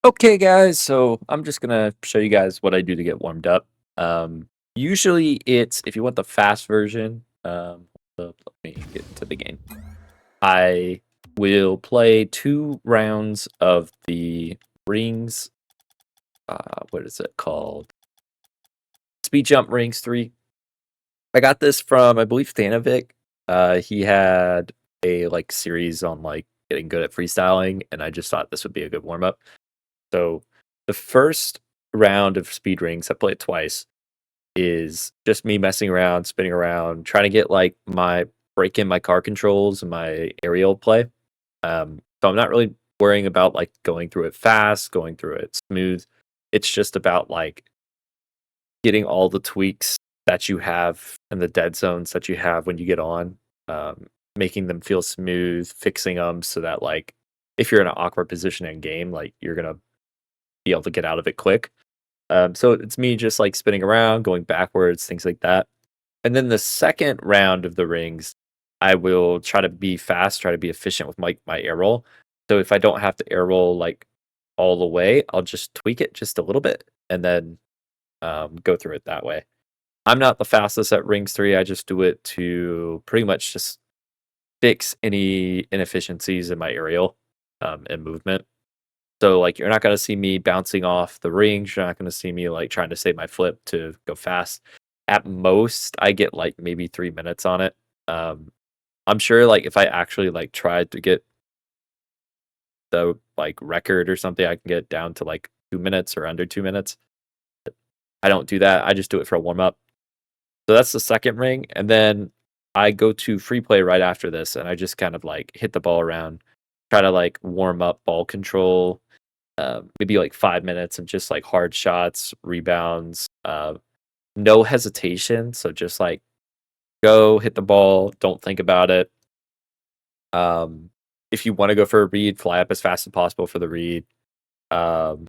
Okay, guys, so I'm just gonna show you guys what I do to get warmed up. Usually it's if you want the fast version, let me get into the game. I will play 2 rounds of the rings. What is it called? Speed jump rings 3. I got this from I believe Stanovic. He had a series on getting good at freestyling, and I just thought this would be a good warm up. So the first round of speed rings, I played twice, is just me messing around, spinning around, trying to get my break in my car controls and my aerial play. So I'm not really worrying about going through it fast, going through it smooth. It's just about getting all the tweaks that you have and the dead zones that you have when you get on, making them feel smooth, fixing them so that if you're in an awkward position in game, you're gonna be able to get out of it quick. So it's me just spinning around, going backwards, things like that. And then the second round of the rings, I will try to be fast, try to be efficient with my air roll. So if I don't have to air roll all the way, I'll just tweak it just a little bit and then go through it that way. I'm not the fastest at rings 3. I just do it to pretty much just fix any inefficiencies in my aerial and movement. So, you're not gonna see me bouncing off the rings, you're not gonna see me, trying to save my flip to go fast. At most, I get, maybe 3 minutes on it. Um, I'm sure, if I actually, tried to get the, record or something, I can get down to, 2 minutes or under 2 minutes. I don't do that, I just do it for a warm up. So that's the second ring, and then I go to free play right after this, and I just kind of, hit the ball around, try to, warm up ball control, maybe 5 minutes of just hard shots, rebounds, no hesitation. So just go hit the ball, don't think about it. Um, if you want to go for a read, fly up as fast as possible for the read. Um,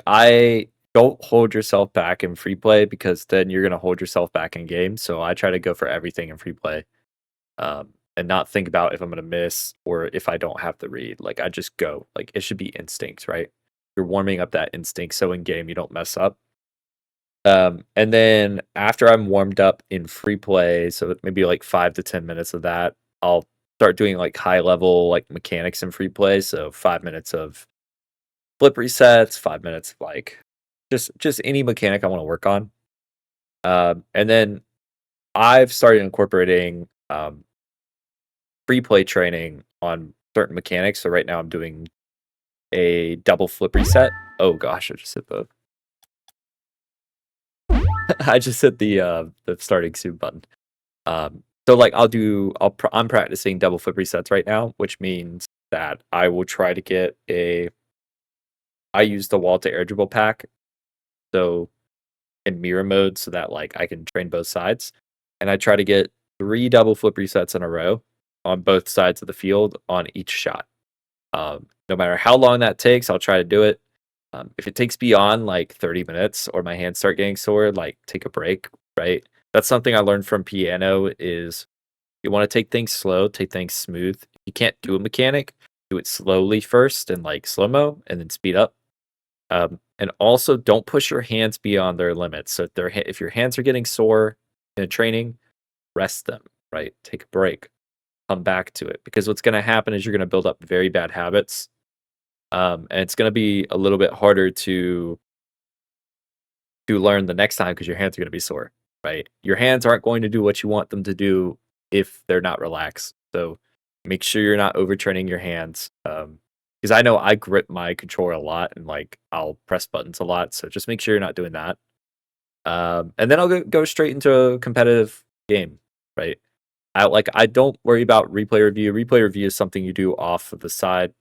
I don't hold yourself back in free play because then you're gonna hold yourself back in game. So I try to go for everything in free play. And not think about if I'm gonna miss or if I don't have the read. I just go. It should be instinct, right? You're warming up that instinct so in game you don't mess up. And then after I'm warmed up in free play, so maybe 5 to 10 minutes of that, I'll start doing high level mechanics in free play. So 5 minutes of flip resets, 5 minutes of just any mechanic I want to work on. And then I've started incorporating free play training on certain mechanics. So right now I'm doing a double flip reset. Oh gosh, I just hit the I just hit the starting soon button. So I'm practicing double flip resets right now, which means that I will try to get I use the wall to air dribble pack. So in mirror mode so that I can train both sides. And I try to get 3 double flip resets in a row on both sides of the field on each shot. No matter how long that takes, I'll try to do it. If it takes beyond 30 minutes or my hands start getting sore, take a break, right? That's something I learned from piano is you want to take things slow, take things smooth. You can't do a mechanic, do it slowly first and slow-mo and then speed up. And also don't push your hands beyond their limits. So if your hands are getting sore in a training, rest them, right? Take a break, come back to it because what's going to happen is you're going to build up very bad habits. And it's going to be a little bit harder to learn the next time because your hands are going to be sore, right? Your hands aren't going to do what you want them to do if they're not relaxed. So make sure you're not overtraining your hands. Because I know I grip my controller a lot and I'll press buttons a lot. So just make sure you're not doing that. And then I'll go straight into a competitive game, right? I don't worry about replay review. Replay review is something you do off of the side.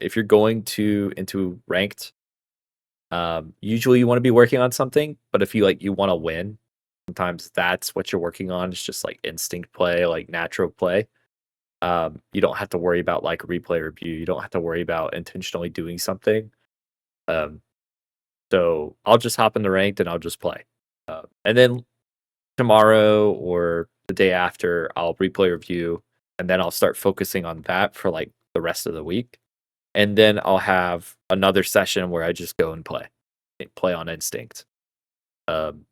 If you're going into ranked, usually you want to be working on something, but if you want to win, sometimes that's what you're working on. It's just instinct play, natural play. You don't have to worry about replay review. You don't have to worry about intentionally doing something. Um, so I'll just hop in the ranked and I'll just play. And then tomorrow or the day after, I'll replay review, and then I'll start focusing on that for the rest of the week. and then I'll have another session where I just go and play on instinct. Um,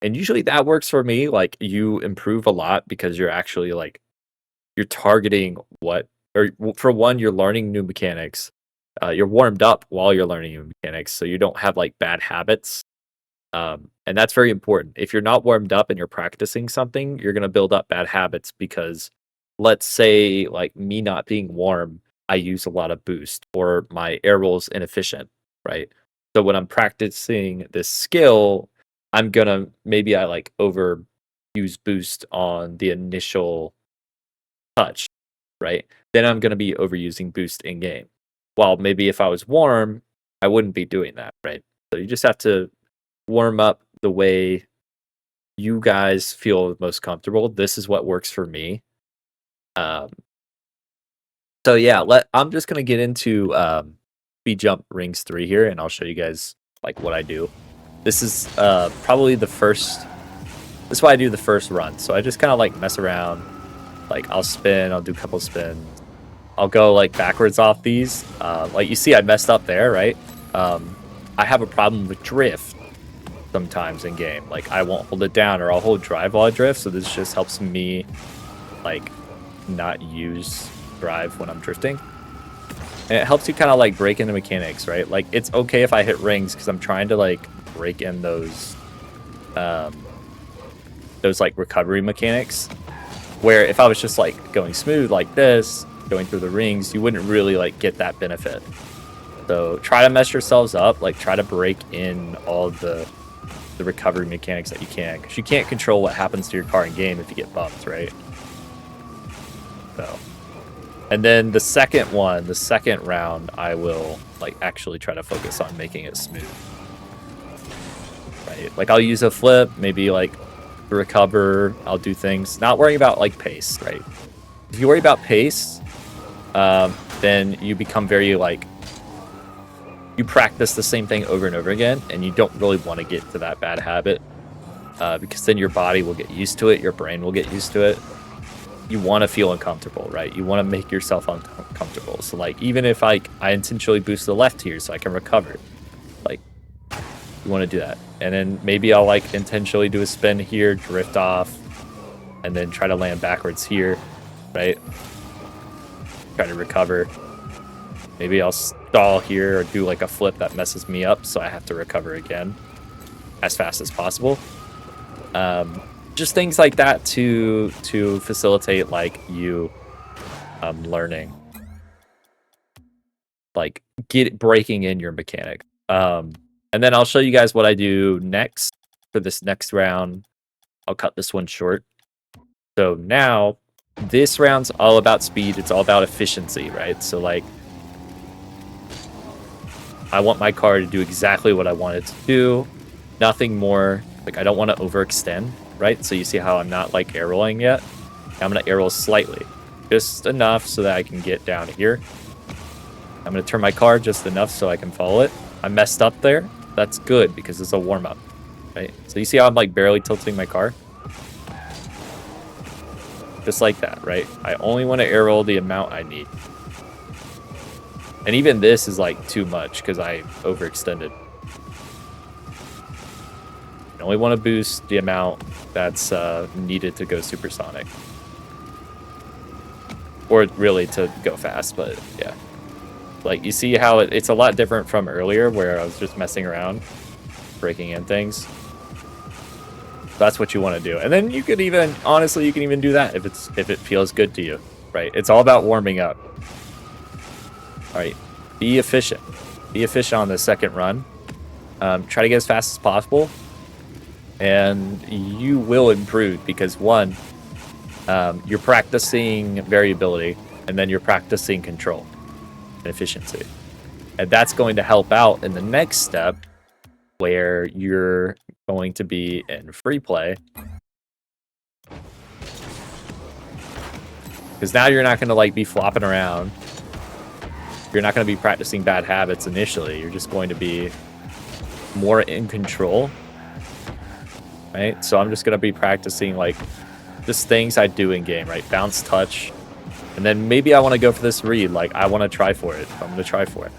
and usually that works for me. Like you improve a lot because you're actually like you're targeting for one, you're learning new mechanics. You're warmed up while you're learning new mechanics, so you don't have like bad habits. And that's very important. If you're not warmed up and you're practicing something, you're gonna build up bad habits because let's say like me not being warm, I use a lot of boost or my air roll is inefficient, right? So when I'm practicing this skill, I'm gonna maybe I like over use boost on the initial touch, right? Then I'm gonna be overusing boost in game. While maybe if I was warm, I wouldn't be doing that, right? So you just have to warm up the way you guys feel most comfortable. This is what works for me. Um, so yeah, I'm just gonna get into speed jump rings 3 here, and I'll show you guys like what I do. This is probably the first. This is why I do the first run. So I just kind of like mess around. Like I'll spin, I'll do a couple spins. I'll go like backwards off these. Like you see, I messed up there, right? I have a problem with drift sometimes in game. Like I won't hold it down, or I'll hold drive while I drift. So this just helps me like not use drive when I'm drifting. And it helps you kind of like break into mechanics, right? Like it's okay if I hit rings because I'm trying to like break in those like recovery mechanics. Where if I was just like going smooth like this, going through the rings, you wouldn't really like get that benefit. So try to mess yourselves up, like try to break in all the recovery mechanics that you can, because you can't control what happens to your car in game if you get bumped, right? So, and then the second round, I will like actually try to focus on making it smooth, right? Like I'll use a flip, maybe like recover, I'll do things, not worrying about like pace, right? If you worry about pace, then you become very like, you practice the same thing over and over again, and you don't really want to get to that bad habit, because then your body will get used to it, your brain will get used to it. You want to feel uncomfortable, right? You want to make yourself uncomfortable. So like, even if I intentionally boost the left here so I can recover, like you want to do that. And then maybe I'll like intentionally do a spin here, drift off, and then try to land backwards here, right? Try to recover. Maybe I'll stall here or do like a flip that messes me up, so I have to recover again as fast as possible. Just things like that to facilitate like you learning, like breaking in your mechanic. And then I'll show you guys what I do next for this next round. I'll cut this one short. So now this round's all about speed. It's all about efficiency, right? So like I want my car to do exactly what I want it to do. Nothing more. Like I don't want to overextend, right? So you see how I'm not like air rolling yet? I'm going to air roll slightly. Just enough so that I can get down here. I'm going to turn my car just enough so I can follow it. I messed up there. That's good because it's a warm-up, right? So you see how I'm like barely tilting my car? Just like that, right? I only want to air roll the amount I need. And even this is like too much because I overextended. I only want to boost the amount that's needed to go supersonic. Or really to go fast, but yeah. Like, you see how it's a lot different from earlier where I was just messing around, breaking in things. That's what you want to do. And then you could even, honestly, you can even do that if it feels good to you, right? It's all about warming up. All right, be efficient. Be efficient on the second run. Try to get as fast as possible. And you will improve because one, you're practicing variability, and then you're practicing control and efficiency. And that's going to help out in the next step where you're going to be in free play. Because now you're not going to like be flopping around. You're not going to be practicing bad habits initially. You're just going to be more in control. Right? So I'm just going to be practicing like just things I do in game, right? Bounce touch, And then maybe I want to go for this read. Like, I want to try for it. I'm going to try for it.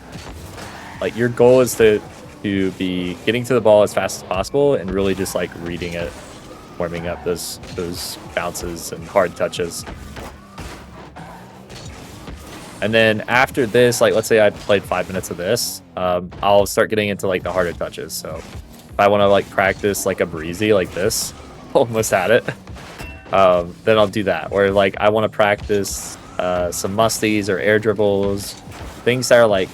Like, your goal is to be getting to the ball as fast as possible and really just, like, reading it, warming up those bounces and hard touches. And then after this, like, let's say I played 5 minutes of this, I'll start getting into, like, the harder touches. So if I want to, like, practice, like, a breezy like this, almost had it, then I'll do that. Or, like, I want to practice some musties or air dribbles, things that are, like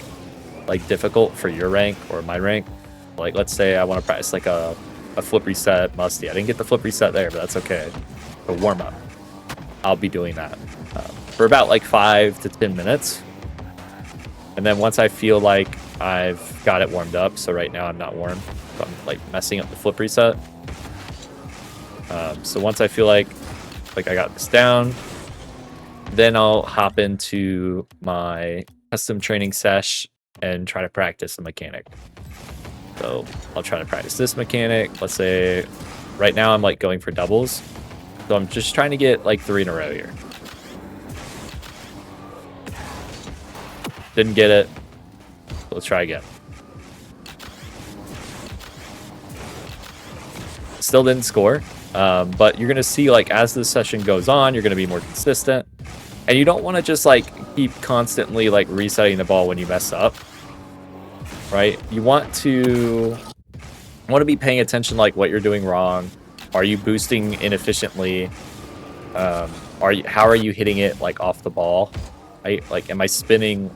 difficult for your rank or my rank. Like, let's say I want to practice, like, a flip reset musty. I didn't get the flip reset there, but that's okay. A warm up. I'll be doing that for about like 5 to 10 minutes. And then once I feel like I've got it warmed up, so right now I'm not warm, so I'm like messing up the flip reset. So once I feel like I got this down, then I'll hop into my custom training sesh and try to practice a mechanic. So I'll try to practice this mechanic. Let's say right now I'm like going for doubles. So I'm just trying to get like 3 in a row here. Didn't get it. Let's try again. Still didn't score. But you're going to see, like, as the session goes on, you're going to be more consistent. And you don't want to just, like, keep constantly, like, resetting the ball when you mess up. Right? You want to be paying attention, like, what you're doing wrong. Are you boosting inefficiently? How are you hitting it, like, off the ball? Right? Like, am I spinning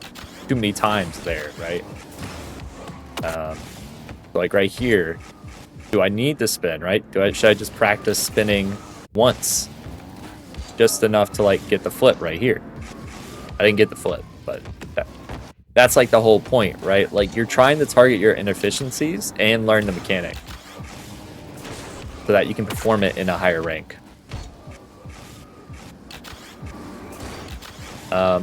too many times there, right? Like right here, do I need to spin, right? Should I just practice spinning once? Just enough to, like, get the flip right here. I didn't get the flip, but that's like the whole point, right? Like, you're trying to target your inefficiencies and learn the mechanic so that you can perform it in a higher rank.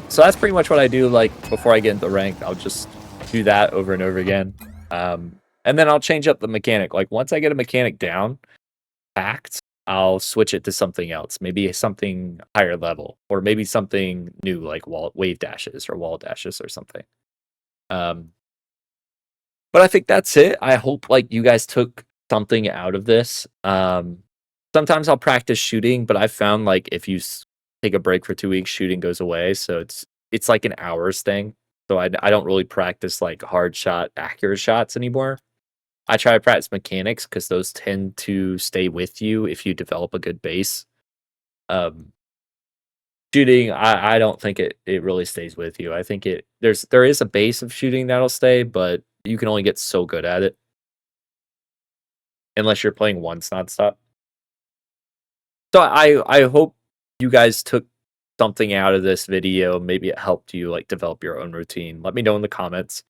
So that's pretty much what I do. Like, before I get into rank, I'll just do that over and over again. And then I'll change up the mechanic. Like, once I get a mechanic down, packed, I'll switch it to something else. Maybe something higher level, or maybe something new, like wave dashes or wall dashes or something. But I think that's it. I hope, like, you guys took something out of this. Sometimes I'll practice shooting, but I've found, like, if you take a break for 2 weeks, shooting goes away. So it's like an hours thing. So I don't really practice, like, hard shot, accurate shots anymore. I try to practice mechanics because those tend to stay with you if you develop a good base. Shooting, I don't think it really stays with you. I think there is a base of shooting that'll stay, but you can only get so good at it unless you're playing once nonstop. So I hope you guys took something out of this video. Maybe it helped you, like, develop your own routine. Let me know in the comments,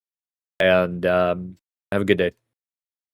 and have a good day.